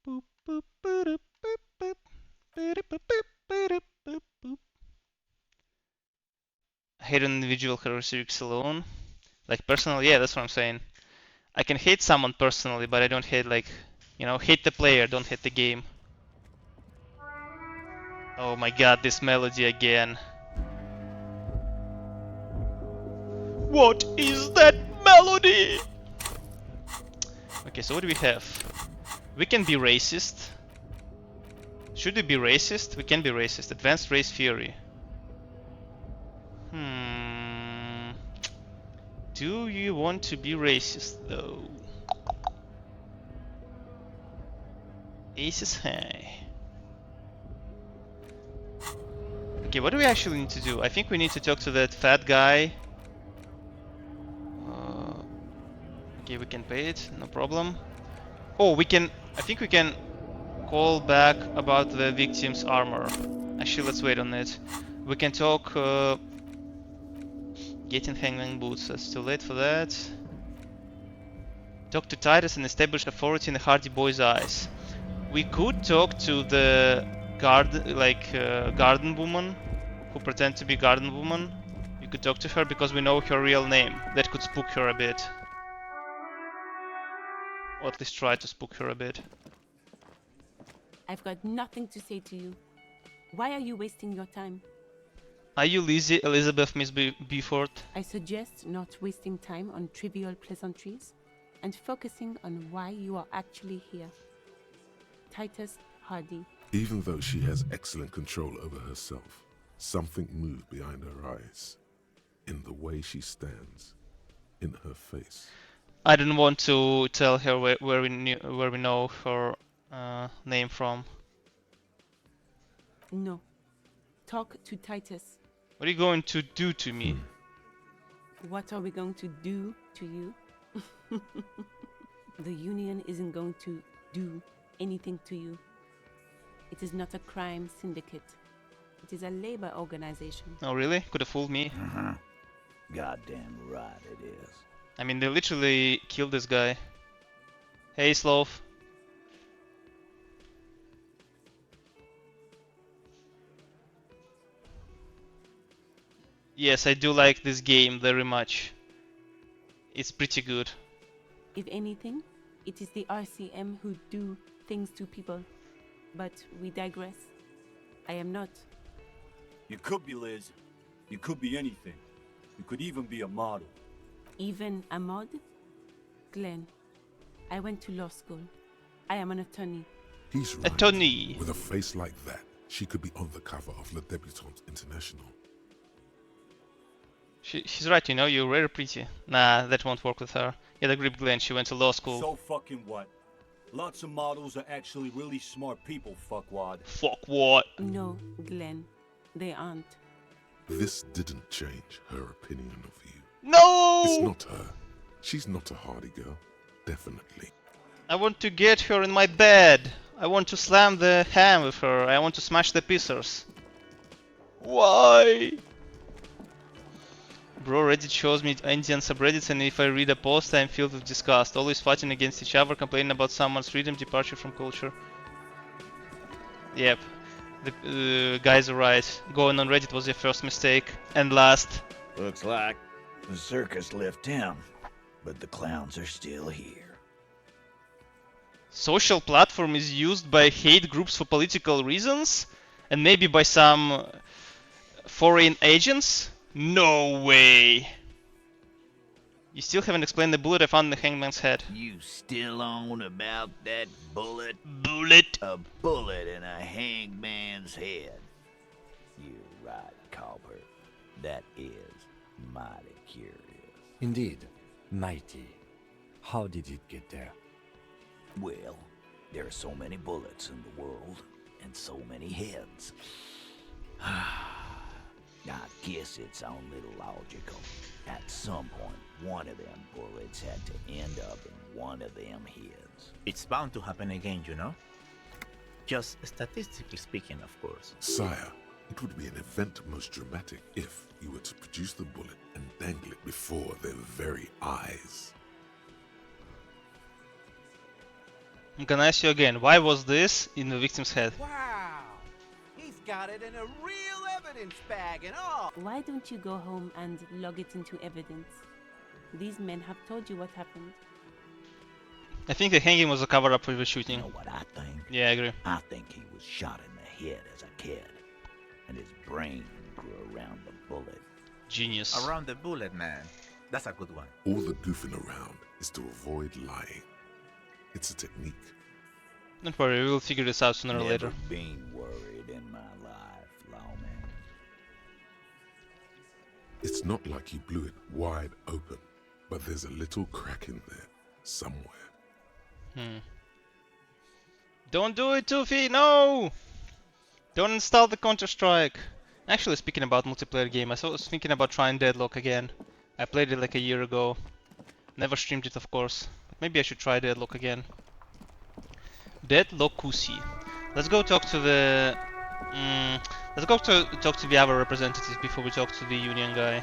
Boop, boop, boop, boop, boop, boop, boop, boop, boop, boop, boop. Hate an individual characteristics alone. Like personally, yeah, that's what I'm saying. I can hate someone personally, but I don't hate like, hate the player, don't hate the game. Oh my god, this melody again. What is that melody? Okay, so what do we have? We can be racist. Should we be racist? We can be racist. Advanced race theory. Hmm. Do you want to be racist though? Ace is high. Okay, what do we actually need to do? I think we need to talk to that fat guy. Okay, we can pay it, no problem. Oh, we can. I think we can call back about the victim's armor. Actually, let's wait on it. We can talk. Getting hangman boots. It's too late for that. Talk to Titus and establish authority in the Hardy Boy's eyes. We could talk to the garden woman, who pretends to be garden woman. We could talk to her because we know her real name. That could spook her a bit. Or at least try to spook her a bit. I've got nothing to say to you. Why are you wasting your time? Are you Lizzie Elizabeth Miss Beaufort? I suggest not wasting time on trivial pleasantries and focusing on why you are actually here. Titus Hardy. Even though she has excellent control over herself, something moved behind her eyes. In the way she stands. In her face. I didn't want to tell her where we know her name from. No. Talk to Titus. What are you going to do to me? What are we going to do to you? The Union isn't going to do anything to you. It is not a crime syndicate. It is a labor organization. Oh really? Could have fooled me. Goddamn right it is. I mean, they literally killed this guy. Hey, Sloth. Yes, I do like this game very much. It's pretty good. If anything, it is the RCM who do things to people. But we digress. I am not. You could be Liz. You could be anything. You could even be a model. Even a mod? Glenn, I went to law school. I am an attorney. He's right. Attorney. With a face like that, she could be on the cover of Le Debutante International. She's right, you're very pretty. Nah, that won't work with her. Get a grip, Glenn, she went to law school. So fucking what? Lots of models are actually really smart people, fuckwad. Fuck what? No, Glenn, they aren't. This didn't change her opinion of you. No! It's not her. She's not a Hardy girl. Definitely. I want to get her in my bed. I want to slam the ham with her. I want to smash the pissers. Why? Bro, Reddit shows me Indian subreddits, and if I read a post, I'm filled with disgust. Always fighting against each other, complaining about someone's freedom, departure from culture. Yep. The guys are right. Going on Reddit was your first mistake. And last. Looks like the circus left town, but the clowns are still here. Social platform is used by hate groups for political reasons? And maybe by some foreign agents? No way! You still haven't explained the bullet I found in the hangman's head. You still on about that bullet? Bullet? A bullet in a hangman's head. You're right, Copper. That is mighty curious. Indeed, mighty. How did it get there? Well, there are so many bullets in the world, and so many heads. I guess it's only logical. At some point, one of them bullets had to end up in one of them heads. It's bound to happen again, Just statistically speaking, of course. Sire, it would be an event most dramatic if you were to produce the bullet and dangle it before their very eyes. I'm gonna ask you again, why was this in the victim's head? Wow! He's got it in a real evidence bag and all! Why don't you go home and log it into evidence? These men have told you what happened. I think the hanging was a cover-up for the You shooting. know what I think? Yeah, I agree. I think he was shot in the head as a kid, and his brain grew around the bullet. Genius. Around the bullet, man. That's a good one. All the goofing around is to avoid lying. It's a technique. Don't worry, we will figure this out sooner or Never later. been worried in my life, lawman. It's not like you blew it wide open, but there's a little crack in there somewhere. Don't do it, Toofy! No! Don't install the Counter-Strike! Actually, speaking about multiplayer game, I was thinking about trying Deadlock again. I played it like a year ago. Never streamed it, of course. But maybe I should try Deadlock again. Deadlockusi. Let's go talk to the... let's go talk to the other representatives before we talk to the union guy.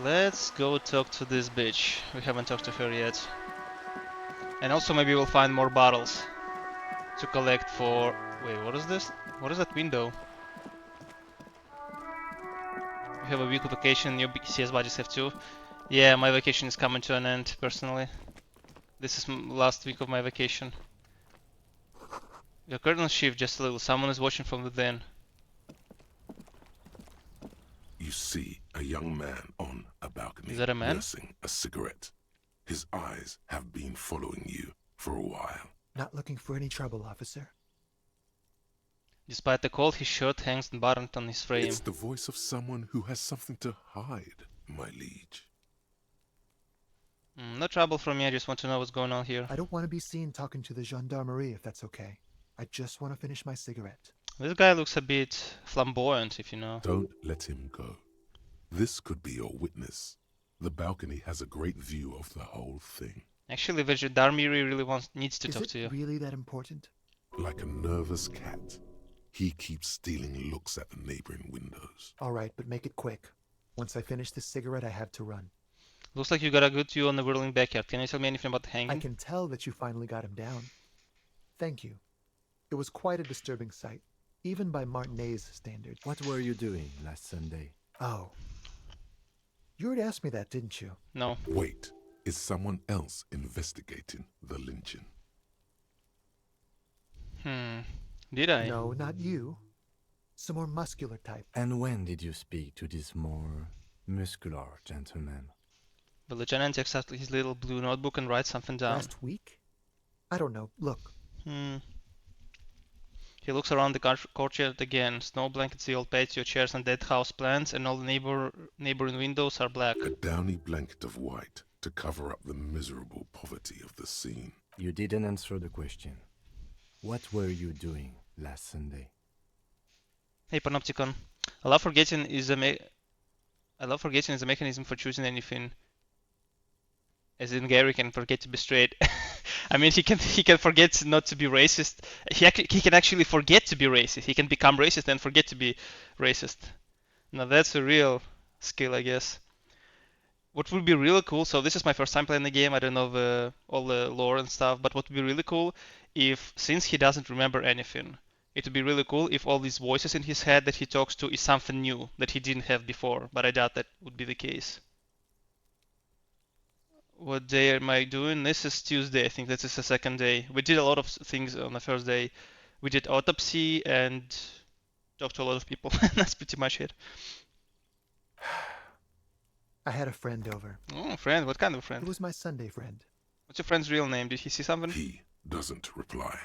Let's go talk to this bitch. We haven't talked to her yet. And also maybe we'll find more bottles to collect for... Wait, what is this? What is that window? You have a week of vacation, your CS buddies have too. Yeah, my vacation is coming to an end, personally. This is last week of my vacation. The curtain shift just a little, someone is watching from within. You see a young man on a balcony Is that a man? nursing a cigarette. His eyes have been following you for a while. Not looking for any trouble, officer. Despite the cold, his shirt hangs unbuttoned on his frame. It's the voice of someone who has something to hide, my liege. No trouble for me, I just want to know what's going on here. I don't want to be seen talking to the gendarmerie if that's okay. I just want to finish my cigarette. This guy looks a bit flamboyant, if you know. Don't let him go. This could be your witness. The balcony has a great view of the whole thing. Actually, the gendarmerie really needs to Is talk it to you. really that important? Like a nervous cat, he keeps stealing looks at the neighboring windows. All right, but make it quick. Once I finish this cigarette, I have to run. Looks like you got a good view on the whirling backyard. Can you tell me anything about the hanging? I can tell that you finally got him down. Thank you. It was quite a disturbing sight, even by Martinet's standards. What were you doing last Sunday? Oh. You already asked me that, didn't you? No. Wait, is someone else investigating the lynching? Did I? No, not you. Some more muscular type. And when did you speak to this more muscular gentleman? The lieutenant takes out his little blue notebook and writes something down. Last week? I don't know. Look. He looks around the courtyard again. Snow blankets, the old patio, chairs and dead house plants, and all the neighboring windows are black. A downy blanket of white to cover up the miserable poverty of the scene. You didn't answer the question. What were you doing last Sunday? Hey Panopticon, I love forgetting is a mechanism for choosing anything. As in Gary can forget to be straight. I mean, he can forget not to be racist. He can actually forget to be racist. He can become racist and forget to be racist. Now that's a real skill, I guess. What would be really cool, so this is my first time playing the game, I don't know all the lore and stuff, but what would be really cool if, since he doesn't remember anything, it would be really cool if all these voices in his head that he talks to is something new that he didn't have before, but I doubt that would be the case. What day am I doing? This is Tuesday, I think this is the second day. We did a lot of things on the first day. We did autopsy and talked to a lot of people. That's pretty much it. I had a friend over. Oh, friend? What kind of It friend? was my Sunday friend. What's your friend's real name? Did he see something? He doesn't reply,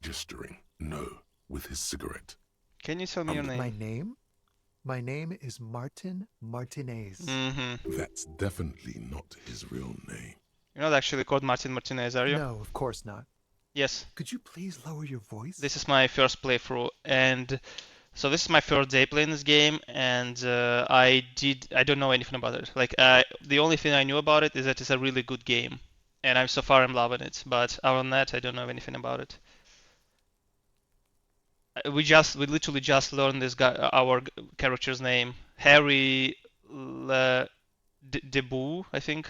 gesturing no with his cigarette. Can you tell me your name? My name? My name is Martin Martinez. That's definitely not his real name. You're not actually called Martin Martinez, are you? No, of course not. Yes. Could you please lower your voice? This is my first playthrough, and so this is my first day playing this game, and I don't know anything about it. Like, the only thing I knew about it is that it's a really good game, and so far I'm loving it. But other than that, I don't know anything about it. We literally just learned this guy, our character's name, Harry Debut, I think.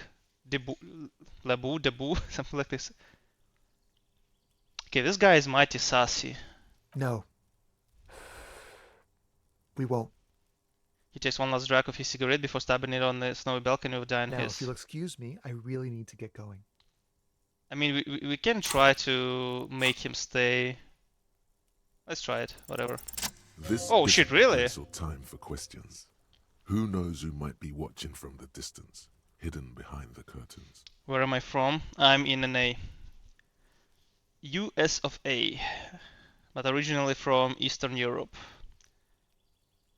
Debut, something like this. Okay, this guy is mighty sassy. No. We won't. He takes one last drag of his cigarette before stabbing it on the snowy balcony of Diane Now, if Hiss. you'll excuse me, I really need to get going. I mean, we can try to make him stay. Let's try it, whatever. This Oh shit, isn't really? pencil time for questions. Who knows who might be watching from the distance, hidden behind the curtains? Where am I from? I'm in an A. US of A, but originally from Eastern Europe.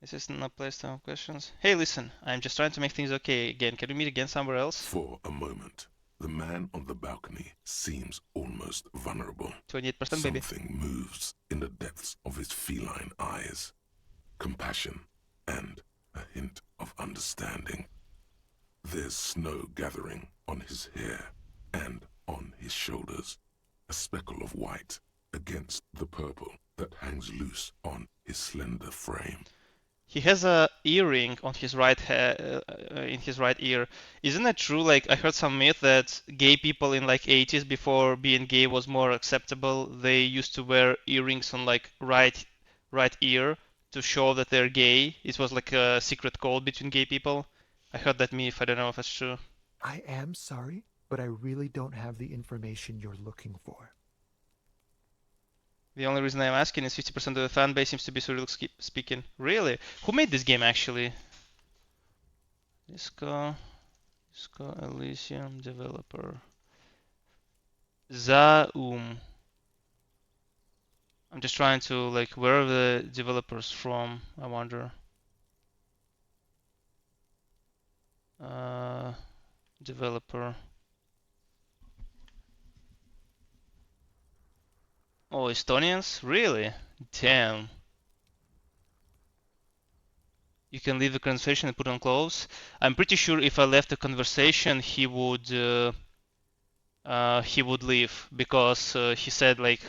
This isn't a place to have questions. Hey, listen, I'm just trying to make things okay again. Can we meet again somewhere else? For a moment, the man on the balcony seems almost vulnerable. 28% baby. Something moves in the depths of his feline eyes. Compassion and a hint of understanding. There's snow gathering on his hair and on his shoulders. A speckle of white against the purple that hangs loose on his slender frame. He has a earring on his right in his right ear. Isn't it true? Like I heard some myth that gay people in like 80s, before being gay was more acceptable, they used to wear earrings on like right ear to show that they're gay. It was like a secret code between gay people. I heard that myth. I don't know if it's true. I am sorry, but I really don't have the information you're looking for. The only reason I'm asking is 50% of the fan base seems to be Cyrillic speaking. Really? Who made this game actually? Disco Elysium developer. Zaum. I'm just trying to like, where are the developers from? I wonder. Developer. Oh, Estonians? Really? Damn. You can leave the conversation and put on close. I'm pretty sure if I left the conversation, he would leave, because he said like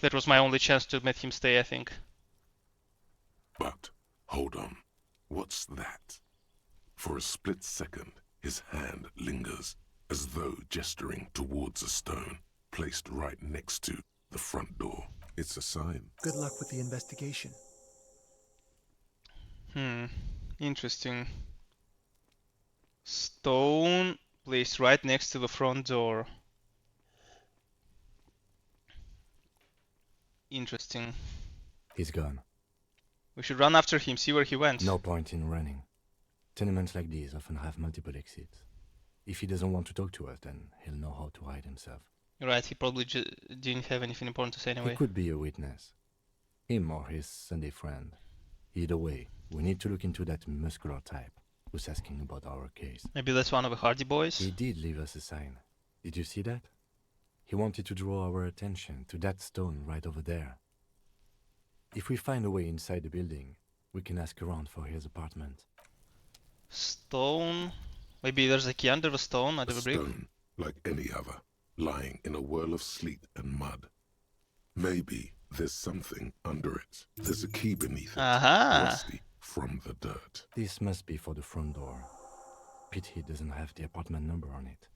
that was my only chance to make him stay, I think. But, hold on. What's that? For a split second, his hand lingers, as though gesturing towards a stone placed right next to the front door. It's a sign. Good luck with the investigation. Interesting. Stone placed right next to the front door. Interesting. He's gone. We should run after him, see where he went. No point in running. Tenements like these often have multiple exits. If he doesn't want to talk to us, then he'll know how to hide himself. You're right, he probably didn't have anything important to say anyway. He could be a witness. Him or his Sunday friend. Either way, we need to look into that muscular type who's asking about our case. Maybe that's one of the Hardy Boys? He did leave us a sign. Did you see that? He wanted to draw our attention to that stone right over there. If we find a way inside the building, we can ask around for his apartment. Stone? Maybe there's a key under the stone, under A the brick? stone, like any other, lying in a whirl of sleet and mud. Maybe there's something under it. There's a key beneath it, Aha! rusty from the dirt. This must be for the front door. Pity doesn't have the apartment number on it.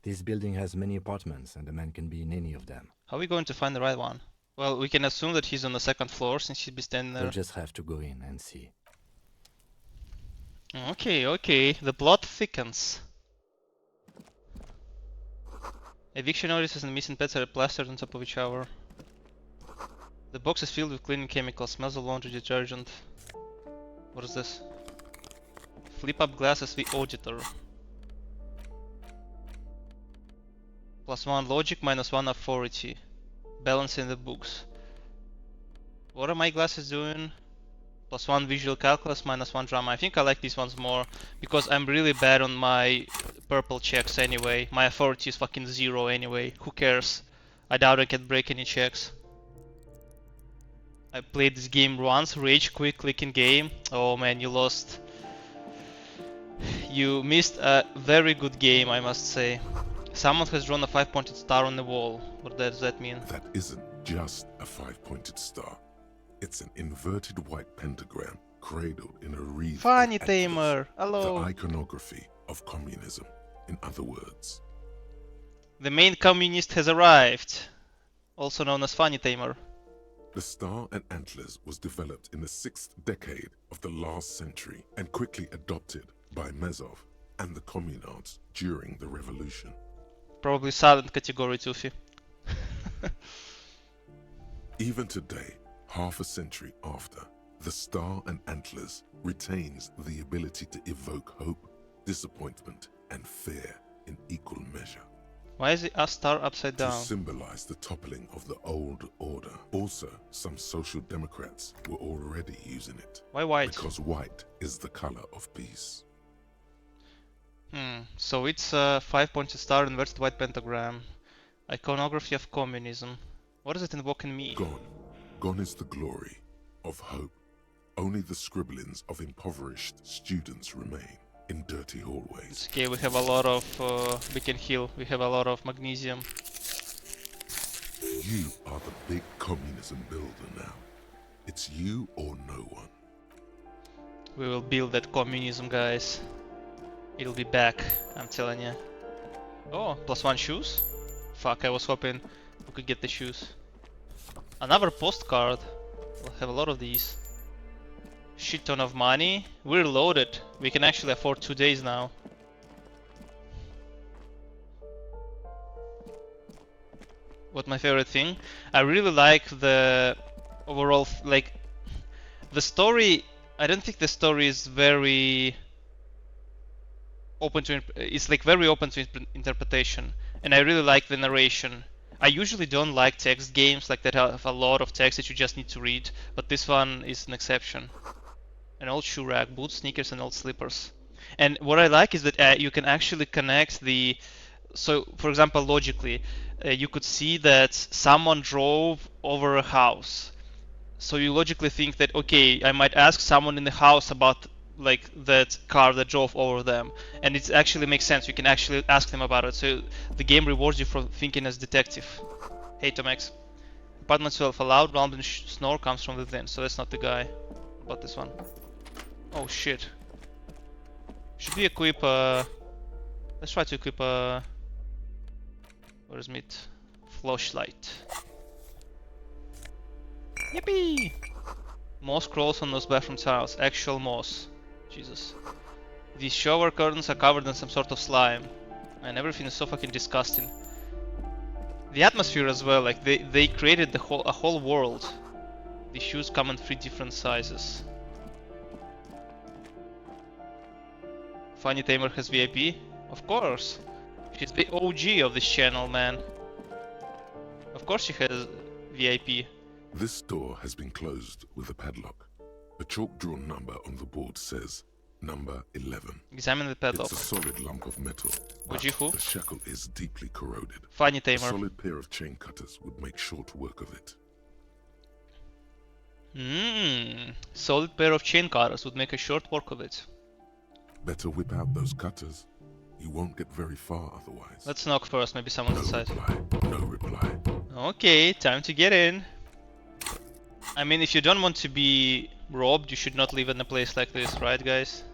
This building has many apartments and the man can be in any of them. How are we going to find the right one? Well, we can assume that he's on the second floor since he'd be standing there. We'll just have to go in and see. Okay. The plot thickens. Eviction notices and missing pets are plastered on top of each other. The box is filled with cleaning chemicals, smells of laundry detergent. What is this? Flip up glasses the auditor. +1 logic, -1 authority. Balancing the books. What are my glasses doing? +1 visual calculus, -1 drama. I think I like these ones more because I'm really bad on my purple checks anyway. My authority is fucking 0 anyway. Who cares? I doubt I can break any checks. I played this game once, rage quit clicking game. Oh man, you lost. You missed a very good game, I must say. Someone has drawn a 5-pointed star on the wall. What does that mean? That isn't just a 5-pointed star. It's an inverted white pentagram cradled in a wreath Funny of antlers, Tamer, hello. the iconography of communism, in other words. The main communist has arrived, also known as Funny Tamer. The Star and Antlers was developed in the 6th decade of the last century and quickly adopted by Mezov and the communards during the revolution. Probably silent category, Tufi. Even today, half a century after, the Star and Antlers retains the ability to evoke hope, disappointment, and fear in equal measure. Why is the star upside To down? symbolize the toppling of the old order. Also, some social democrats were already using it. Why white? Because white is the color of peace. So it's a 5-pointed star inverted white pentagram. Iconography of communism. What does it invoke in me? Gone. Gone is the glory of hope. Only the scribblings of impoverished students remain in dirty hallways. It's okay, we have a lot of beacon heal. We have a lot of magnesium. You are the big communism builder now. It's you or no one. We will build that communism, guys. It'll be back, I'm telling you. Oh, +1 shoes? Fuck, I was hoping we could get the shoes. Another postcard. We'll have a lot of these. Shit ton of money. We're loaded. We can actually afford 2 days now. What my favorite thing? I really like the overall, like, the story. I don't think the story is very open to, it's like very open to interpretation, and I really like the narration. I usually don't like text games like that have a lot of text that you just need to read, but this one is an exception. An old shoe rack, boots, sneakers, and old slippers. And what I like is that you can actually connect the, so for example, logically, you could see that someone drove over a house. So you logically think that, okay, I might ask someone in the house about like that car that drove over them, and it actually makes sense. You can actually ask them about it. So the game rewards you for thinking as detective. Hey Tomex. Apartment 12, a loud rumbling snore comes from within. So that's not the guy. What about this one? Oh shit. Should we equip let's try to equip where is it? Flashlight. Yippee! Moss crawls on those bathroom tiles. Actual moss. Jesus. These shower curtains are covered in some sort of slime. And everything is so fucking disgusting. The atmosphere as well, like they created a whole world. The shoes come in 3 different sizes. Funny Tamer has VIP? Of course. She's the OG of this channel, man. Of course she has VIP. This door has been closed with a padlock. A chalk-drawn number on the board says number 11. Examine the padlock. It's a solid lump of metal, but Ujifu? the shackle is deeply corroded. Funny A Tamer. solid pair of chain cutters would make short work of it. Solid pair of chain cutters would make a short work of it. Better whip out those cutters. You won't get very far otherwise. Let's knock first, maybe someone's No inside. reply. No reply. Okay, time to get in. I mean, if you don't want to be robbed, you should not live in a place like this, right guys?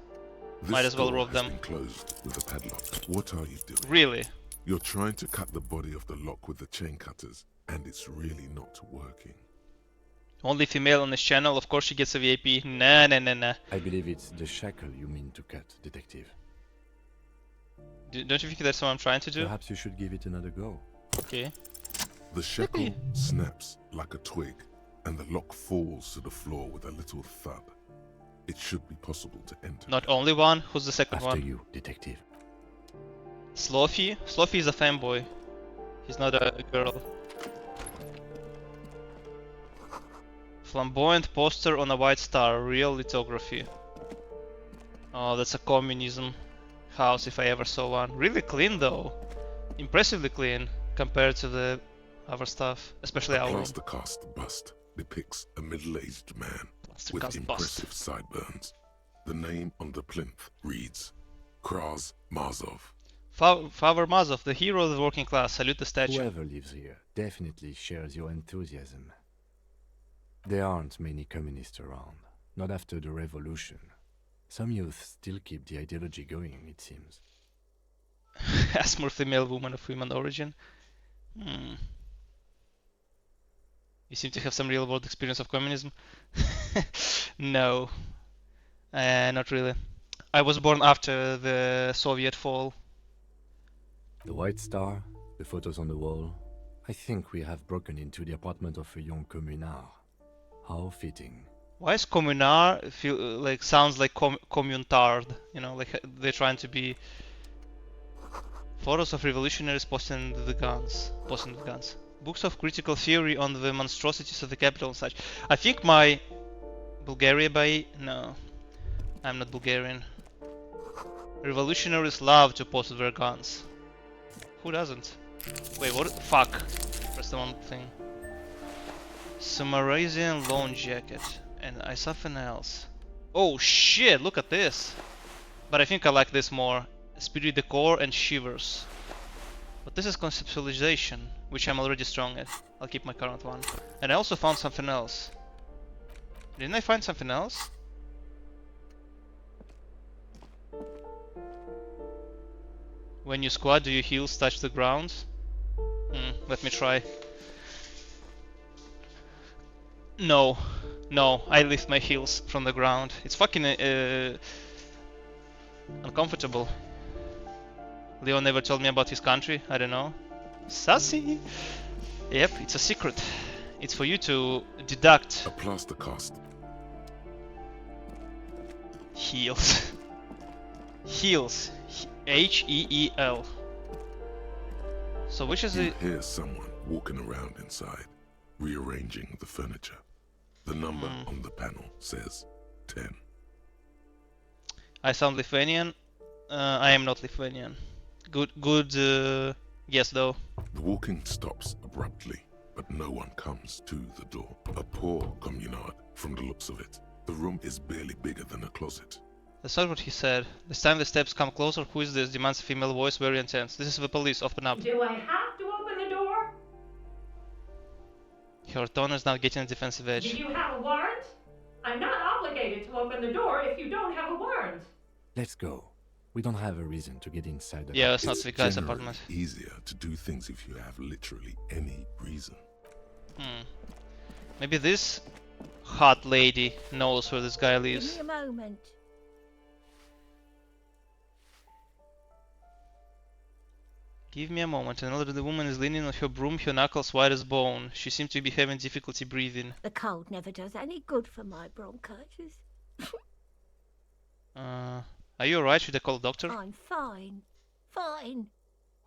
This Might as well door rob has them. been closed with a padlock. What are you doing? Really? You're trying to cut the body of the lock with the chain cutters, and it's really not working. Only female on this channel, of course she gets a VIP. Nah, nah, nah, nah. I believe it's the shackle you mean to cut, detective. Don't you think that's what I'm trying to do? Perhaps you should give it another go. Okay. The shackle snaps like a twig, and the lock falls to the floor with a little thud. It should be possible to enter. Not only one, who's the second After one? you, detective. Sloffy? Sloffy is a fanboy. He's not a girl. Flamboyant poster on a white star, real lithography. Oh, that's a communism house if I ever saw one. Really clean though. Impressively clean compared to the other stuff, especially A our room. plaster cast bust depicts a middle-aged man Plaster with cast bust. impressive sideburns. The name on the plinth reads Kraz Mazov. Father Mazov, the hero of the working class, salute the statue. Whoever lives here definitely shares your enthusiasm. There aren't many communists around. Not after the revolution. Some youth still keep the ideology going, it seems. A smooth female woman of human origin. Hmm. You seem to have some real world experience of communism. No, not really. I was born after the Soviet fall. The White Star, the photos on the wall. I think we have broken into the apartment of a young communard. How fitting. Why is communard feel like sounds like communtard? You know, like they're trying to be photos of revolutionaries posting the guns. Books of critical theory on the monstrosities of the capital and such. I think my Bulgaria by no, I'm not Bulgarian. Revolutionaries love to post their guns. Who doesn't? Wait, what? Fuck. Press the one thing. Sumerian lawn jacket. And I saw something else. Oh shit, look at this. But I think I like this more. Spirit decor and shivers. But this is conceptualization, which I'm already strong at. I'll keep my current one. And I also found something else. Didn't I find something else? When you squat, do your heels touch the ground? Let me try. No, I lift my heels from the ground. It's fucking uncomfortable. Leo never told me about his country, I don't know. Sassy! Yep, it's a secret. It's for you to deduct. A plaster cast. Heels. Heels. H-E-E-L. So which is You the... hear someone walking around inside, rearranging the furniture. The number on the panel says 10. I sound Lithuanian. I am not Lithuanian. Good guess though. The walking stops abruptly, but no one comes to the door. A poor communard, from the looks of it. The room is barely bigger than a closet. That's not what he said. This time the steps come closer. Who is this? Demands a female voice, very intense. This is the police. Open up. Do I have to open the door? Her tone is now getting a defensive Do edge. you have a warrant? I'm not obligated to open the door if you don't have a warrant. Let's go. We don't have a reason to get inside the Yeah, it's not It's the guy's generally apartment. easier to do things if you have literally any reason. Maybe this hot lady knows where this guy Give lives. me a moment. Give me a moment. Another the woman is leaning on her broom, her knuckles white as bone. She seems to be having difficulty breathing. The cold never does any good for my bronchitis. Are you alright? Should I call a doctor? I'm fine. Fine.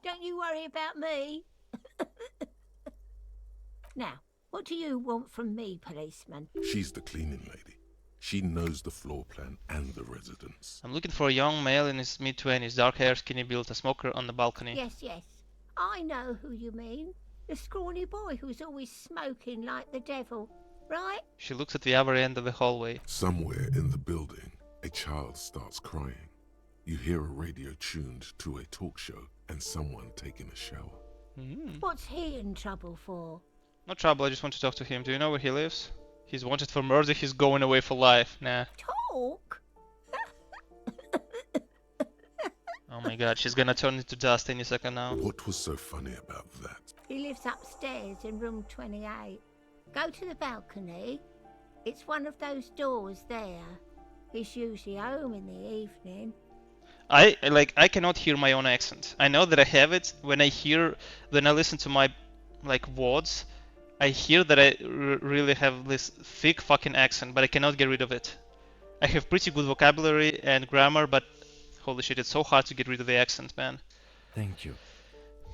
Don't you worry about me. Now, what do you want from me, policeman? She's the cleaning lady. She knows the floor plan and the residence. I'm looking for a young male in his mid-20s, dark hair, skinny build, a smoker on the balcony. Yes, yes. I know who you mean. The scrawny boy who's always smoking like the devil, right? She looks at the other end of the hallway. Somewhere in the building, a child starts crying. You hear a radio tuned to a talk show and someone taking a shower. What's he in trouble for? No trouble, I just want to talk to him. Do you know where he lives? He's wanted for murder, he's going away for life. Nah. Talk? Oh my god, she's gonna turn into dust any second now. What was so funny about that? He lives upstairs in room 28. Go to the balcony. It's one of those doors there. He's usually home in the evening. I cannot hear my own accent. I know that I have it. When I listen to my words, I hear that I really have this thick fucking accent, but I cannot get rid of it. I have pretty good vocabulary and grammar, but holy shit, it's so hard to get rid of the accent, man. Thank you.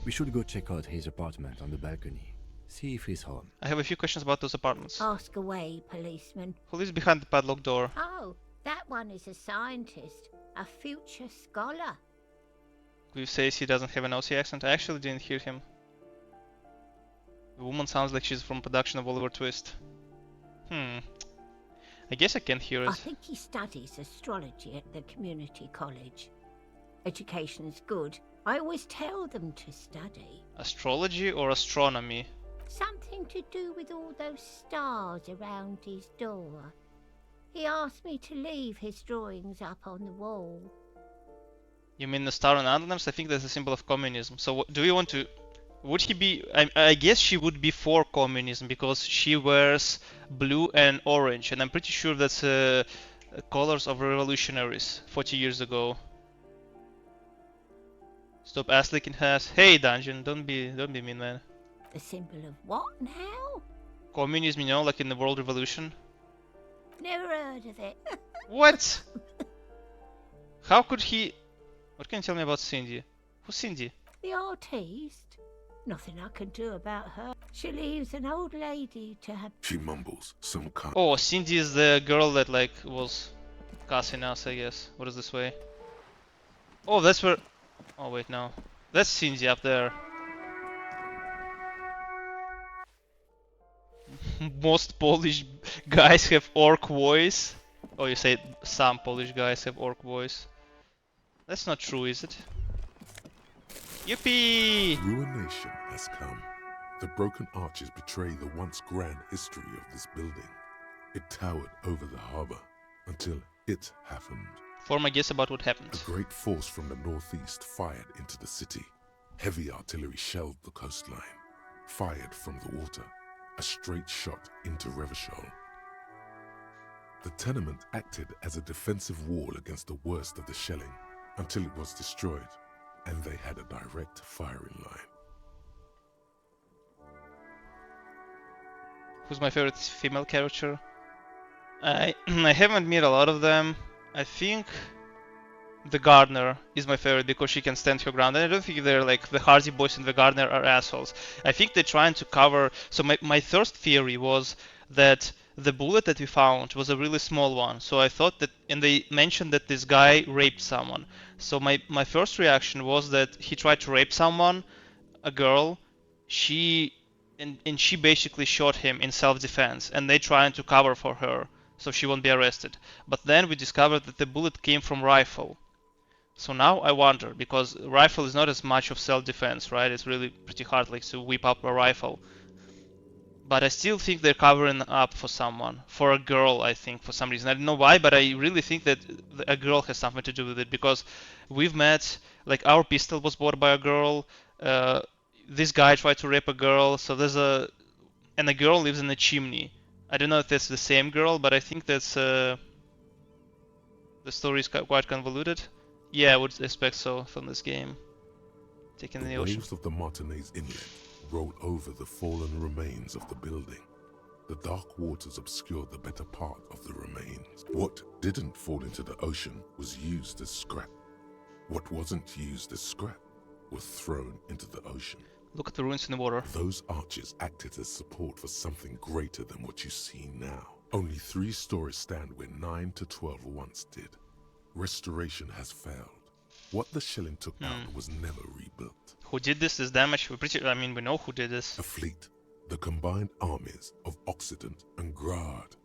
We should go check out his apartment on the balcony. See if he's home. I have a few questions about those apartments. Ask away, policeman. Who lives behind the padlocked door? Oh, that one is a scientist. A future scholar. Cliff says he doesn't have an Aussie accent. I actually didn't hear him. The woman sounds like she's from production of Oliver Twist. I guess I can't hear I it. think he studies astrology at the community college. Education's good. I always tell them to study. Astrology or astronomy? Something to do with all those stars around his door. He asked me to leave his drawings up on the wall. You mean the star and antlers? I think that's a symbol of communism. So do you want to... Would he be... I guess she would be for communism because she wears blue and orange. And I'm pretty sure that's colors of revolutionaries 40 years ago. Stop ass licking ass. Hey dungeon, don't be mean, man. The symbol of what now? Communism, you know, like in the world revolution. Never heard of it. What? How could he... What can you tell me about Cindy? Who's Cindy? The artiste? Nothing I can do about her. She leaves an old lady to her... She mumbles some kind. Oh, Cindy is the girl that like was cussing us, I guess. What is this way? Oh, that's where... Oh wait, no. That's Cindy up there. Most Polish guys have orc voice. Oh, you say some Polish guys have orc voice. That's not true, is it? Yippee! Ruination has come. The broken arches betray the once grand history of this building. It towered over the harbor until it happened. Form a guess about what happened. A great force from the northeast fired into the city. Heavy artillery shelled the coastline. Fired from the water. A straight shot into Revachol. The tenement acted as a defensive wall against the worst of the shelling until it was destroyed, and they had a direct firing line. Who's my favorite female character? I haven't met a lot of them. I think the gardener is my favorite because she can stand her ground, and I don't think they're like the Hardy Boys and the gardener are assholes. I think they're trying to cover... So my first theory was that the bullet that we found was a really small one, so I thought that... And they mentioned that this guy raped someone. So my first reaction was that he tried to rape someone, a girl, and she basically shot him in self-defense, and they trying to cover for her so she won't be arrested. But then we discovered that the bullet came from rifle. So now I wonder, because rifle is not as much of self-defense, right? It's really pretty hard like to whip up a rifle. But I still think they're covering up for someone. For a girl, I think, for some reason. I don't know why, but I really think that a girl has something to do with it. Because we've met, like our pistol was bought by a girl. This guy tried to rape a girl. So there's a... And a girl lives in a chimney. I don't know if that's the same girl, but I think that's... The story is quite convoluted. Yeah, I would expect so from this game. Taking the ocean. Waves of the Martinez Inlet roll over the fallen remains of the building. The dark waters obscure the better part of the remains. What didn't fall into the ocean was used as scrap. What wasn't used as scrap was thrown into the ocean. Look at the ruins in the water. Those arches acted as support for something greater than what you see now. Only 3 stories stand where 9 to 12 once did. Restoration has failed. What the shelling took out was never rebuilt. Who did this damage? We know who did this. A fleet, the combined armies of Occident and Grad,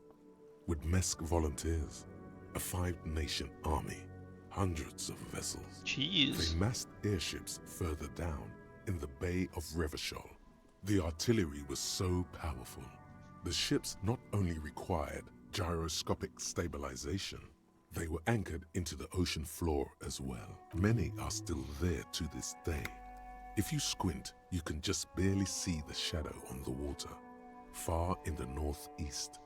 with Mesk volunteers, a 5-nation army, hundreds of vessels. Jeez. They massed airships further down in the Bay of Revachol. The artillery was so powerful. The ships not only required gyroscopic stabilization, they were anchored into the ocean floor as well. Many are still there to this day. If you squint, you can just barely see the shadow on the water, far in the northeast.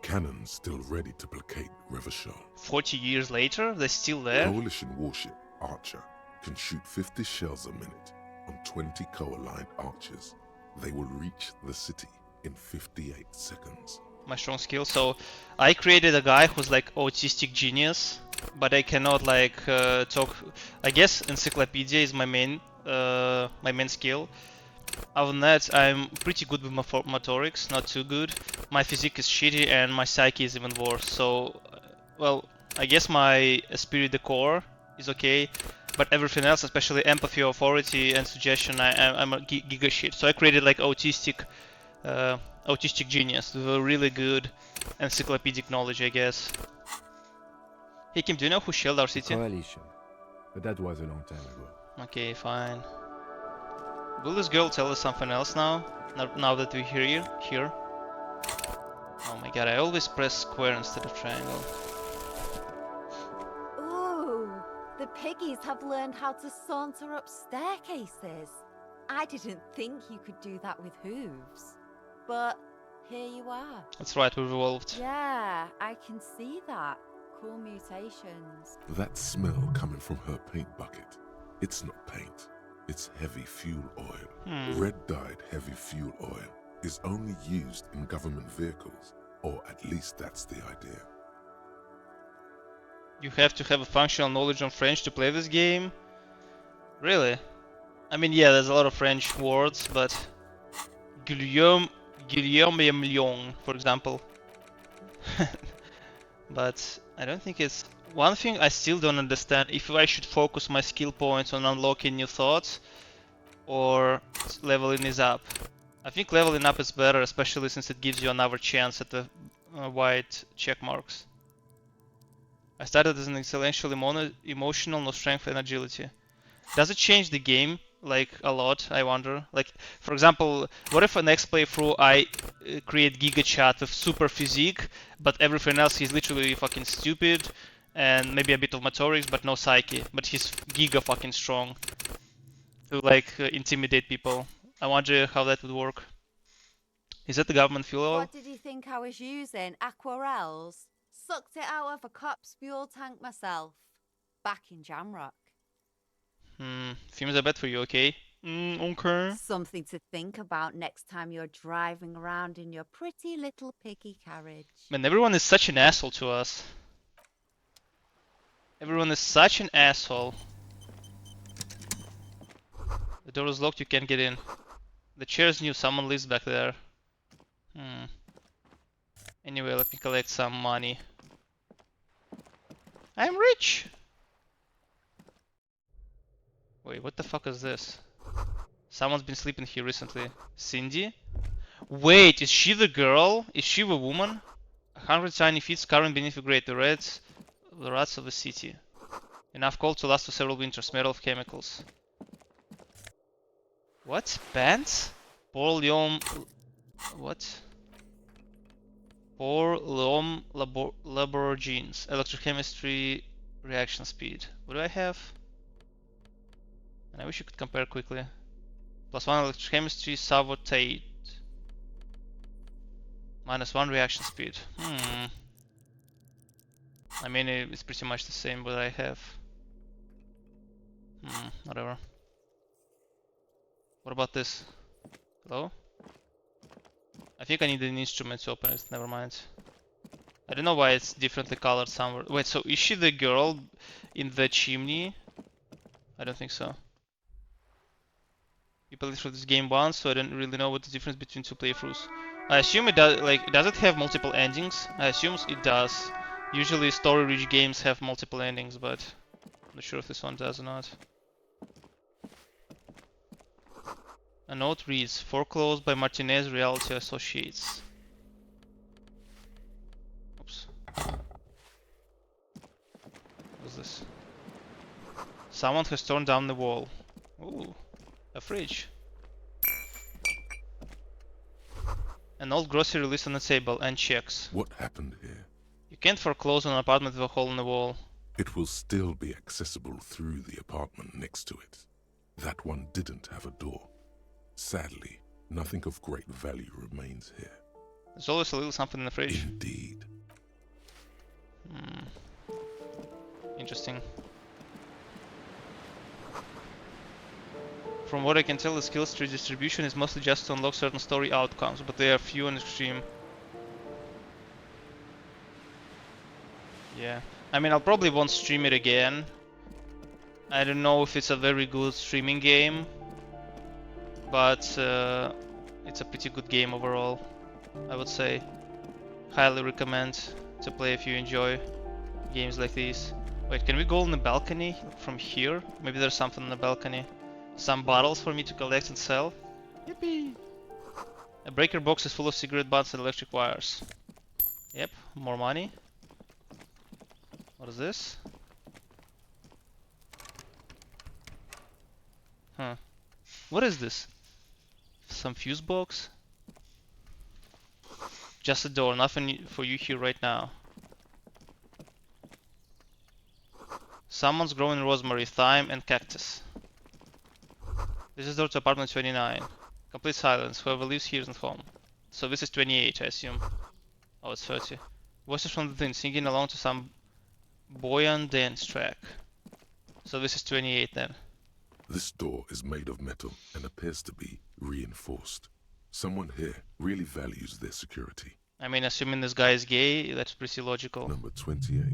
Cannons still ready to placate Revachol. 40 years later, they're still there? Coalition warship Archer can shoot 50 shells a minute on 20 co-aligned archers. They will reach the city in 58 seconds. My strong skill. So I created a guy who's like autistic genius, but I cannot like talk. I guess encyclopedia is my main skill. Other than that, I'm pretty good with motorics, not too good. My physique is shitty and my psyche is even worse. So, well, I guess my esprit de corps is okay, but everything else, especially empathy, authority, and suggestion, I'm a giga shit. So I created like autistic genius with a really good encyclopedic knowledge, I guess. Hey Kim, do you know who shelled our city? Coalition, but that was a long time ago. Okay, fine. Will this girl tell us something else now? Now that we're here? Oh my god, I always press square instead of triangle. Ooh, the piggies have learned how to saunter up staircases. I didn't think you could do that with hooves. But here you are. That's right, we've evolved. Yeah, I can see that. Cool mutations. That smell coming from her paint bucket, it's not paint, it's heavy fuel oil. Red-dyed heavy fuel oil is only used in government vehicles, or at least that's the idea. You have to have a functional knowledge on French to play this game? Really? I mean, yeah, there's a lot of French words, but Guillaume Lyon, for example. But I don't think it's... One thing I still don't understand, if I should focus my skill points on unlocking new thoughts or leveling is up. I think leveling up is better, especially since it gives you another chance at the white check marks. I started as an excellential emotional, no strength and agility. Does it change the game like a lot, I wonder? Like, for example, what if the next playthrough I create Giga Chat with super physique, but everything else he's literally fucking stupid and maybe a bit of motorics but no psyche, but he's giga fucking strong to like intimidate people. I wonder how that would work. Is that the government fuel oil? What did you think I was using? Aquarels? Sucked it out of a cop's fuel tank myself. Back in Jamrock. Fumes are bad for you, okay? Okay. Something to think about next time you're driving around in your pretty little piggy carriage. Man, everyone is such an asshole to us. Everyone is such an asshole. The door is locked, you can't get in. The chair's new, someone lives back there. Anyway, let me collect some money. I'm rich! Wait, what the fuck is this? Someone's been sleeping here recently. Cindy? Wait, is she the girl? Is she the woman? 100 tiny feet scouring beneath the grate, the rats of the city. Enough cold to last for several winters, smell of chemicals. What? Pants? Pour l'homme... What? Pour l'homme labor jeans. Electrochemistry reaction speed. What do I have? And I wish you could compare quickly. +1 electrochemistry, sabotage. -1 reaction speed. I mean, it's pretty much the same what I have. Whatever. What about this? Hello? I think I need an instrument to open it, never mind. I don't know why it's differently colored somewhere. Wait, so is she the girl in the chimney? I don't think so. You played through this game once, so I don't really know what the difference between two playthroughs. I assume it does, like, does it have multiple endings? I assume it does. Usually story-rich games have multiple endings, but I'm not sure if this one does or not. A note reads, foreclosed by Martinez Realty Associates. Oops. What's this? Someone has torn down the wall. Ooh, a fridge. An old grocery list on the table and checks. What happened here? You can't foreclose on an apartment with a hole in the wall. It will still be accessible through the apartment next to it. That one didn't have a door. Sadly, nothing of great value remains here. There's always a little something in the fridge. Indeed. Interesting. From what I can tell, the skills tree distribution is mostly just to unlock certain story outcomes, but they are few and extreme. Yeah. I mean, I'll probably won't stream it again. I don't know if it's a very good streaming game, but it's a pretty good game overall, I would say. Highly recommend to play if you enjoy games like these. Wait, can we go on the balcony from here? Maybe there's something on the balcony. Some bottles for me to collect and sell. Yippee! A breaker box is full of cigarette butts and electric wires. Yep, more money. What is this? Huh. What is this? Some fuse box? Just a door, nothing for you here right now. Someone's growing rosemary, thyme, and cactus. This is door to apartment 29. Complete silence. Whoever lives here isn't home. So this is 28, I assume. Oh, it's 30. Voices from within, singing along to some buoyant dance track. So this is 28 then. This door is made of metal and appears to be reinforced. Someone here really values their security. I mean, assuming this guy is gay, that's pretty logical. Number 28.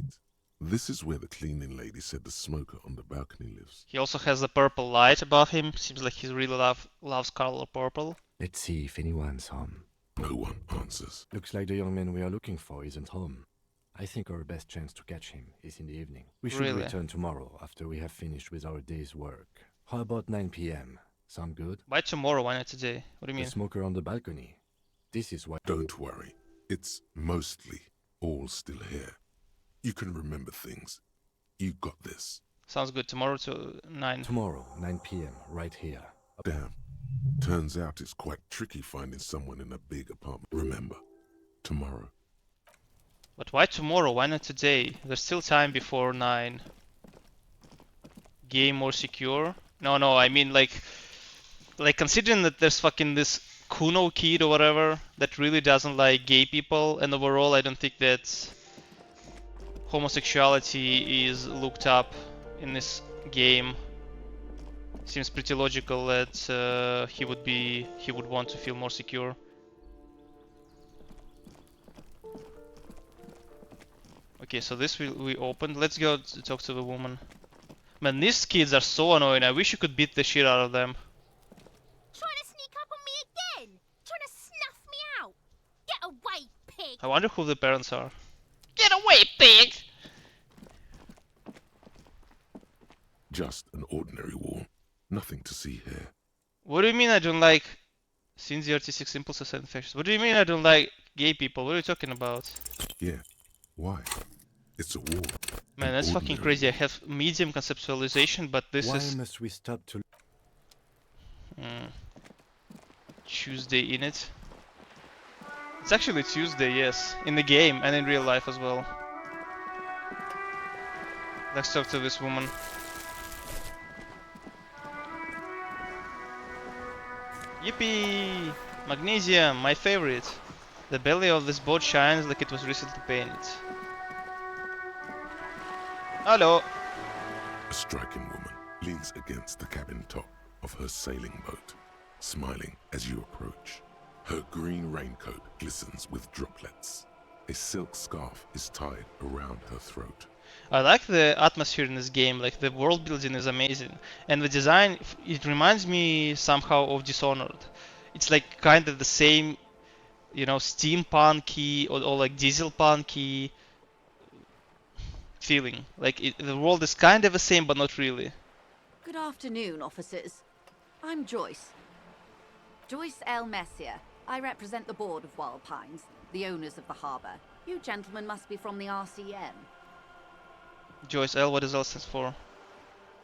This is where the cleaning lady said the smoker on the balcony lives. He also has the purple light above him. Seems like he really loves color purple. Let's see if anyone's home. No one answers. Looks like the young man we are looking for isn't home. I think our best chance to catch him is in the evening. We should Really? return tomorrow after we have finished with our day's work. How about 9 p.m.? Sound good? Why tomorrow? Why not today? What do you mean? The smoker on the balcony. This is why... Don't worry. It's mostly all still here. You can remember things. You got this. Sounds good. Tomorrow to 9. Tomorrow, 9 p.m., right here. Damn. Turns out it's quite tricky finding someone in a big apartment. Remember, tomorrow. But why tomorrow? Why not today? There's still time before 9. Gay more secure? No, I mean like considering that there's fucking this Kuno kid or whatever that really doesn't like gay people, and overall I don't think that homosexuality is looked up in this game. Seems pretty logical that he would want to feel more secure. Okay, so this we opened. Let's go to talk to the woman. Man, these kids are so annoying. I wish you could beat the shit out of them. Trying to sneak up on me again! Trying to snuff me out! Get away, pig! I wonder who the parents are. Get away, pig! Just an ordinary wall. Nothing to see here. What do you mean I don't like scenes, the artistic impulses and fashions? What do you mean I don't like gay people? What are you talking about? Yeah. Why? It's a wall. Man, that's fucking crazy. I have medium conceptualization, but this Why is... must we stop to... Tuesday in it. It's actually Tuesday, yes. In the game and in real life as well. Let's talk to this woman. Yippee! Magnesium, my favorite. The belly of this boat shines like it was recently painted. Hello! A striking woman leans against the cabin top of her sailing boat, smiling as you approach. Her green raincoat glistens with droplets. A silk scarf is tied around her throat. I like the atmosphere in this game, like the world building is amazing. And the design, it reminds me somehow of Dishonored. It's like kind of the same, you know, steampunky or like dieselpunky feeling. Like the world is kind of the same, but not really. Good afternoon, officers. I'm Joyce. Joyce L. Messier. I represent the board of Wild Pines, the owners of the harbour. You gentlemen must be from the RCM. Joyce L, what does L stand for?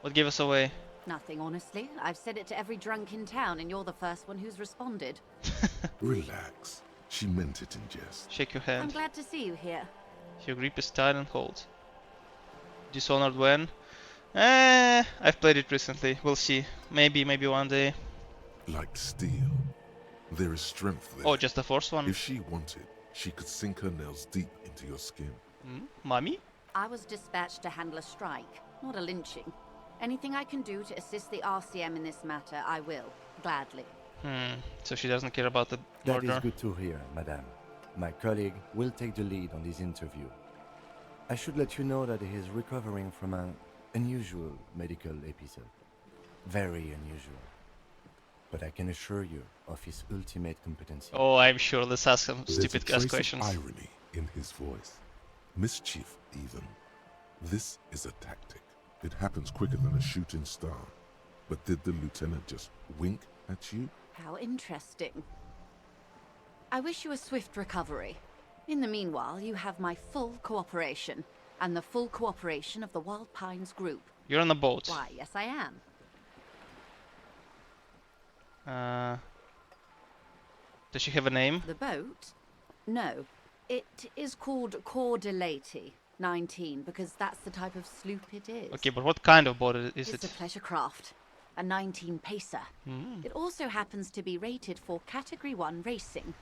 What gave us away? Nothing, honestly. I've said it to every drunk in town, and you're the first one who's responded. Relax. She meant it in jest. Shake your I'm hand. glad to see you here. Your grip is tight and hold. Dishonored when? I've played it recently. We'll see. Maybe one day. Like steel. There is strength there. Oh, just the first one? If she wanted, she could sink her nails deep into your skin. Mommy? I was dispatched to handle a strike, not a lynching. Anything I can do to assist the RCM in this matter, I will. Gladly. So she doesn't care about the That murder. is good to hear, madame. My colleague will take the lead on this interview. I should let you know that he is recovering from an unusual medical episode. Very unusual. But I can assure you of his ultimate competency. Oh, I'm sure. Let's ask some There's stupid a trace questions. of irony in his voice. Mischief, even. This is a tactic. It happens quicker than a shooting star. But did the lieutenant just wink at you? How interesting. I wish you a swift recovery. In the meanwhile, you have my full cooperation, and the full cooperation of the Wild Pines group. You're on a boat. Why, yes I am. Does she have a name? The boat? No, it is called Cordelati 19 because that's the type of sloop it is. Okay, but what kind of boat is It's it? a pleasure craft, a 19 pacer. It also happens to be rated for Category 1 racing.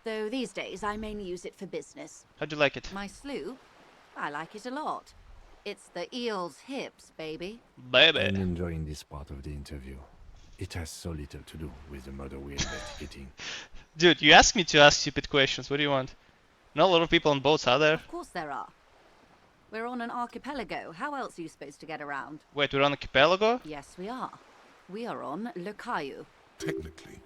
Though these days I mainly use it for business. How do you like it? My sloop? I like it a lot. It's the eel's hips, baby. Baby. I'm enjoying this part of the interview. It has so little to do with the murder we're investigating. Dude, you asked me to ask stupid questions. What do you want? Not a lot of people on boats, are there? Of course there are. We're on an archipelago. How else are you supposed to get around? Wait, we're on archipelago? Yes, we are. We are on Le Caillou. Technically,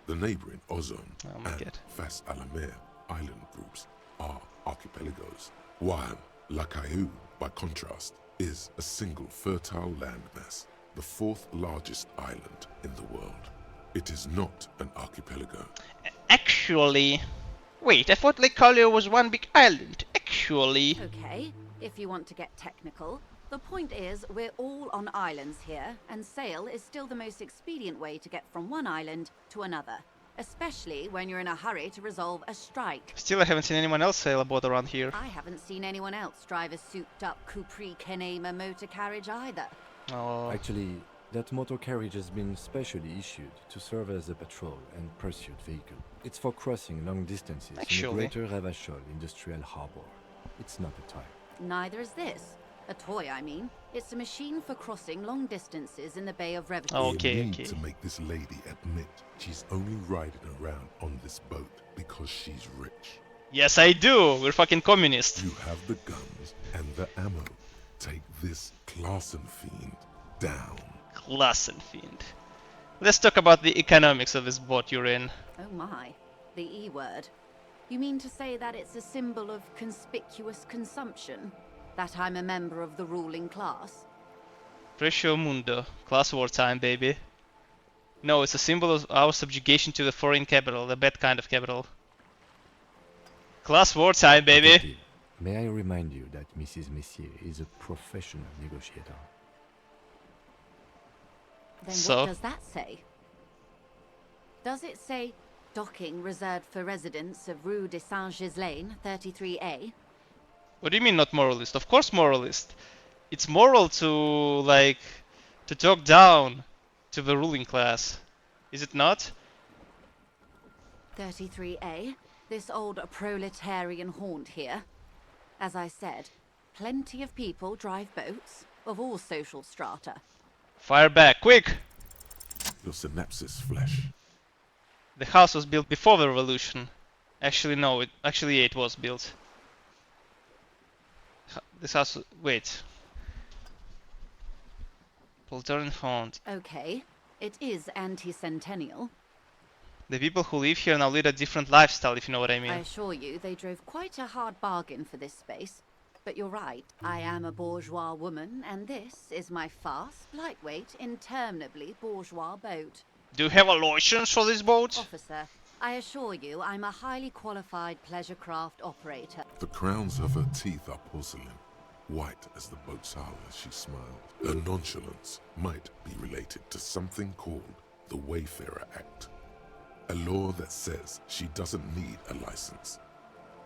the neighboring Ozone Oh and Fas Alamer island groups are archipelagos, while La Caillou, by contrast, is a single fertile landmass, the fourth largest island in the world. It is not an archipelago. Actually... Wait, I thought Lake Caillou was one big island. Actually... Okay, if you want to get technical. The point is, we're all on islands here, and sail is still the most expedient way to get from one island to another. Especially when you're in a hurry to resolve a strike. Still, I haven't seen anyone else sail a boat around here. I haven't seen anyone else drive a souped-up Capri Kenema motor carriage either. Oh. Actually, that motor carriage has been specially issued to serve as a patrol and pursuit vehicle. It's for crossing long distances in the greater Ravachol industrial harbor. It's not a toy. Neither is this. A toy, I mean. It's a machine for crossing long distances in the Bay of Ravachol. Okay, You need to make this lady admit she's only riding around on this boat because she's rich. Yes, I do! We're fucking communists. You have the guns and the ammo. Take this Klassen fiend down. Klassen fiend. Let's talk about the economics of this boat you're in. Oh my. The E word. You mean to say that it's a symbol of conspicuous consumption? That I'm a member of the ruling class? Precio Mundo. Class wartime, baby. No, it's a symbol of our subjugation to the foreign capital, the bad kind of capital. Class wartime, baby! May I remind you that Mrs. Messier is a professional negotiator? Then So? what does that say? Does it say docking reserved for residents of Rue de Saint-Ghislain, 33A? What do you mean not moralist? Of course moralist. It's moral to, like, to talk down to the ruling class. Is it not? 33A? This old proletarian haunt here? As I said, plenty of people drive boats, of all social strata. Fire back, quick! Your synapses flesh. The house was built before the revolution. Actually, no, it was built. This house... wait. Poltern Font. Okay, it is anti-centennial. The people who live here now lead a different lifestyle, if you know what I mean. I assure you, they drove quite a hard bargain for this space. But you're right, I am a bourgeois woman, and this is my fast, lightweight, interminably bourgeois boat. Do you have a license for this boat? Officer, I assure you, I'm a highly qualified pleasure craft operator. The crowns of her teeth are porcelain, white as the boat's hull as she smiled. Her nonchalance might be related to something called the Wayfarer Act, a law that says she doesn't need a license.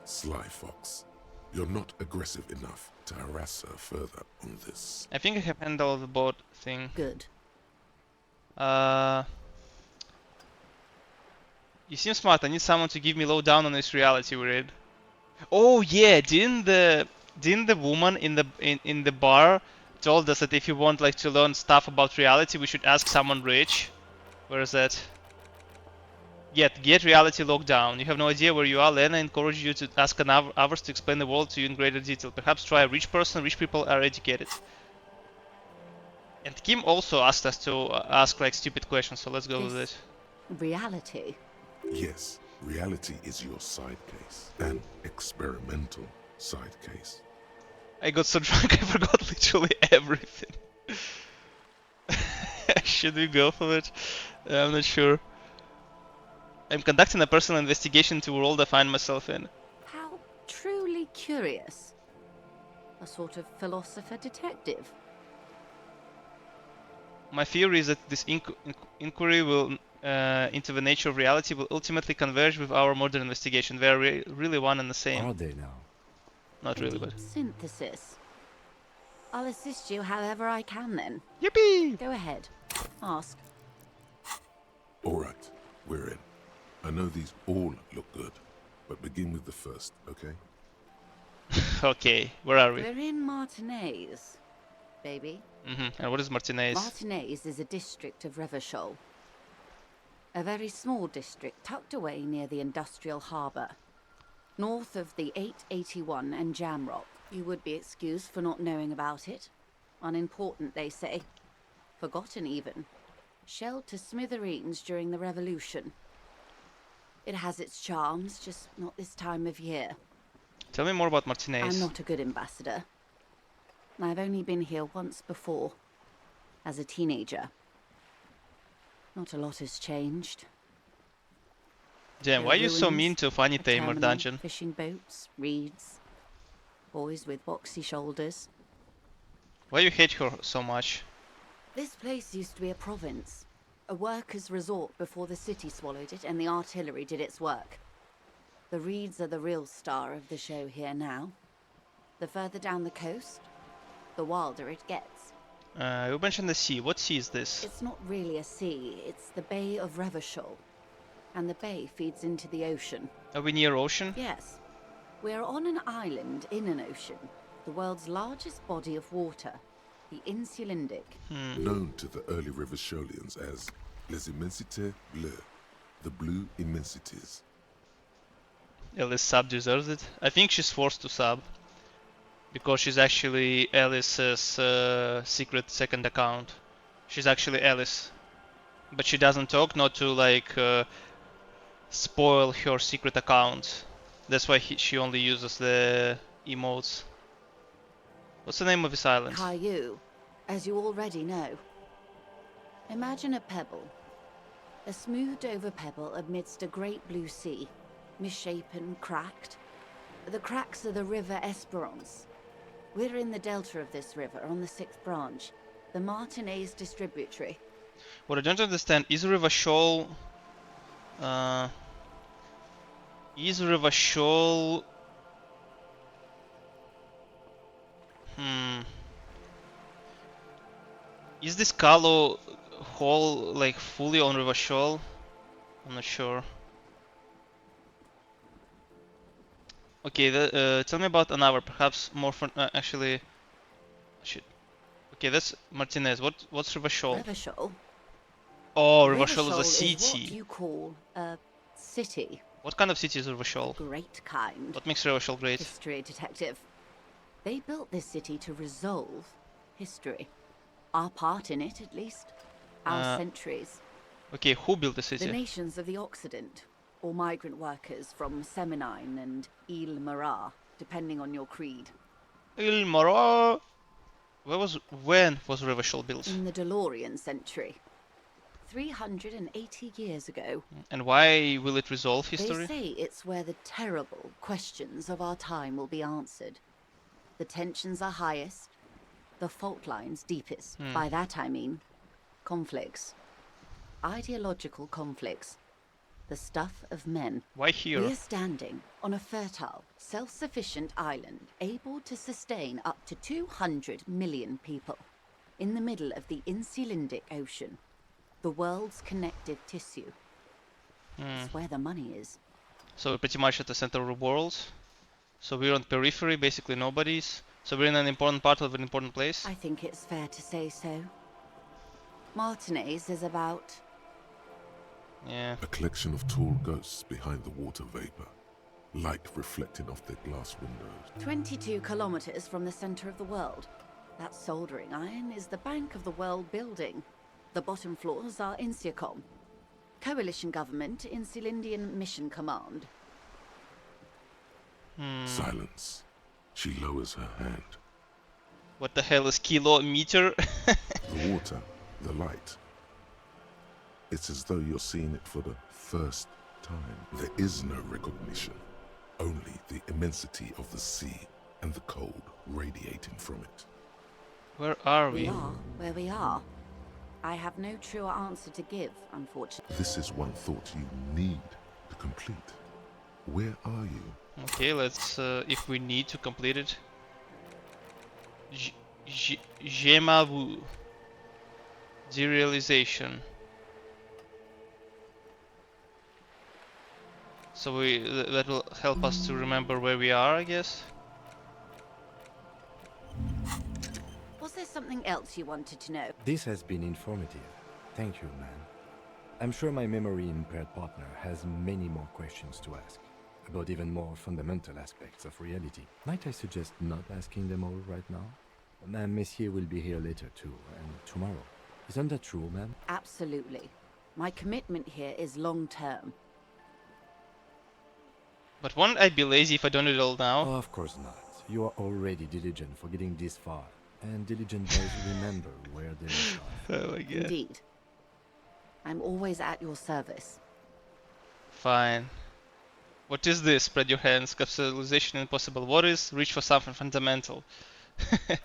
Sly Fox, you're not aggressive enough to harass her further on this. I think I have handled the boat thing. Good. You seem smart. I need someone to give me lowdown on this reality we're in. Oh yeah, didn't the woman in the bar told us that if you want like to learn stuff about reality, we should ask someone rich? Where is that? Get reality locked down. You have no idea where you are. Lena encourages you to ask others to explain the world to you in greater detail. Perhaps try a rich person. Rich people are educated. And Kim also asked us to ask like stupid questions, so let's go with it. Reality. Yes, reality is your side case, an experimental side case. I got so drunk I forgot literally everything. Should we go for it? I'm not sure. I'm conducting a personal investigation into the world I find myself in. How truly curious. A sort of philosopher detective. My theory is that this inquiry will into the nature of reality will ultimately converge with our modern investigation. They are really one and the same. Are they now? Not really, but... Synthesis. I'll assist you however I can then. Yippee! Go ahead. Ask. Alright, we're in. I know these all look good, but begin with the first, okay? Okay, where are we? We're in Martinez, baby. And what is Martinez? Martinez is a district of Revachol. A very small district tucked away near the industrial harbour. North of the 881 and Jamrock. You would be excused for not knowing about it. Unimportant, they say. Forgotten, even. Shelled to smithereens during the Revolution. It has its charms, just not this time of year. Tell me more about Martinez. I'm not a good ambassador. I've only been here once before, as a teenager. Not a lot has changed. Damn, why are you so mean to Funny Tamer dungeon? Fishing boats, reeds, boys with boxy shoulders. Why you hate her so much? This place used to be a province, a workers' resort before the city swallowed it and the artillery did its work. The reeds are the real star of the show here now. The further down the coast, the wilder it gets. You mentioned the sea. What sea is this? It's not really a sea, it's the Bay of Revachol. And the bay feeds into the ocean. Are we near ocean? Yes. We're on an island in an ocean, the world's largest body of water, the Insulindic. Known to the early Revacholians as Les Immensités Bleues, the Blue Immensities. Alice sub deserves it. I think she's forced to sub. Because she's actually Alice's secret second account. She's actually Alice. But she doesn't talk, not to like spoil her secret account. That's why she only uses the emotes. What's the name of this island? Caillou, as you already know. Imagine a pebble. A smoothed over pebble amidst a great blue sea. Misshapen, cracked. The cracks are the river Esperance. We're in the delta of this river, on the 6th branch, the Martinez distributary. What I don't understand, is Revachol... Is Revachol... Is this Kalo hall like fully on Revachol? I'm not sure. Okay, tell me about another, perhaps more fun. Actually, shit. Okay, that's Martinez. What's Revachol? Revachol? Oh, Revachol is a city. Is what you call a city. What kind of city is Revachol? Great kind. What makes Revachol great? History detective. They built this city to resolve history. Our part in it, at least. Our centuries. Okay, who built the city? The nations of the Occident. Or migrant workers from Seminine and Ile Marat, depending on your creed. Ile Marat? When was Revachol built? In the DeLorean century. 380 years ago. And why will it resolve history? They say it's where the terrible questions of our time will be answered. The tensions are highest, the fault lines deepest. By that I mean conflicts. Ideological conflicts. The stuff of men. Why here? We're standing on a fertile, self-sufficient island, able to sustain up to 200 million people, in the middle of the Insulindic Ocean, the world's connective tissue. It's where the money is. So we're pretty much at the center of the world. So we're on periphery, basically nobody's. So we're in an important part of an important place. I think it's fair to say so. Martinez is about... A collection of tall ghosts behind the water vapor, light reflecting off their glass windows. 22 kilometers from the center of the world. That soldering iron is the bank of the world building. The bottom floors are Insiacom. Coalition government, Insulindian Mission Command. Silence. She lowers her hand. What the hell is kilometer? The water, the light. It's as though you're seeing it for the first time. There is no recognition, only the immensity of the sea and the cold radiating from it. Where are we? We are where we are. I have no truer answer to give, unfortunately. This is one thought you need to complete. Where are you? Okay, let's, if we need to complete it. Jemavu. Derealization. So that will help us to remember where we are, I guess. Was there something else you wanted to know? This has been informative. Thank you, man. I'm sure my memory-impaired partner has many more questions to ask, about even more fundamental aspects of reality. Might I suggest not asking them all right now? Madame Messier will be here later too, and tomorrow. Isn't that true, ma'am? Absolutely. My commitment here is long-term. But won't I be lazy if I don't do it all now? Oh, of course not. You are already diligent for getting this far, and diligent does remember where they left off. Oh my god. Indeed. I'm always at your service. Fine. What is this? Spread your hands. Capsulization impossible. What is? Reach for something fundamental.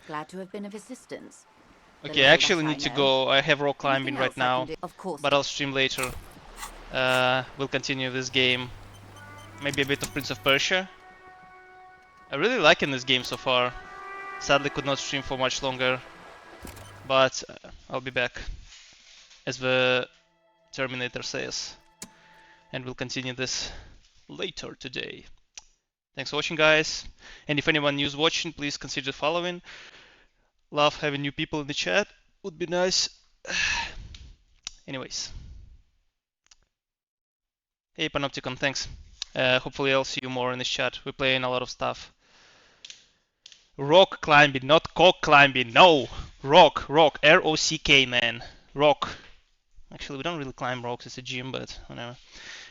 Glad to have been of assistance. Okay, I actually need to go. I have rock climbing right now, Of course. but I'll stream later. We'll continue this game. Maybe a bit of Prince of Persia. I really like in this game so far. Sadly could not stream for much longer, but I'll be back, as the Terminator says. And we'll continue this later today. Thanks for watching, guys. And if anyone new is watching, please consider following. Love having new people in the chat. Would be nice. Anyways. Hey Panopticon, thanks. Hopefully I'll see you more in this chat. We're playing a lot of stuff. Rock climbing, not cock climbing. No! Rock, rock. R-O-C-K, man. Rock. Actually, we don't really climb rocks. It's a gym, but whatever.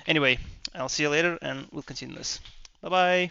Anyway, I'll see you later and we'll continue this. Bye-bye.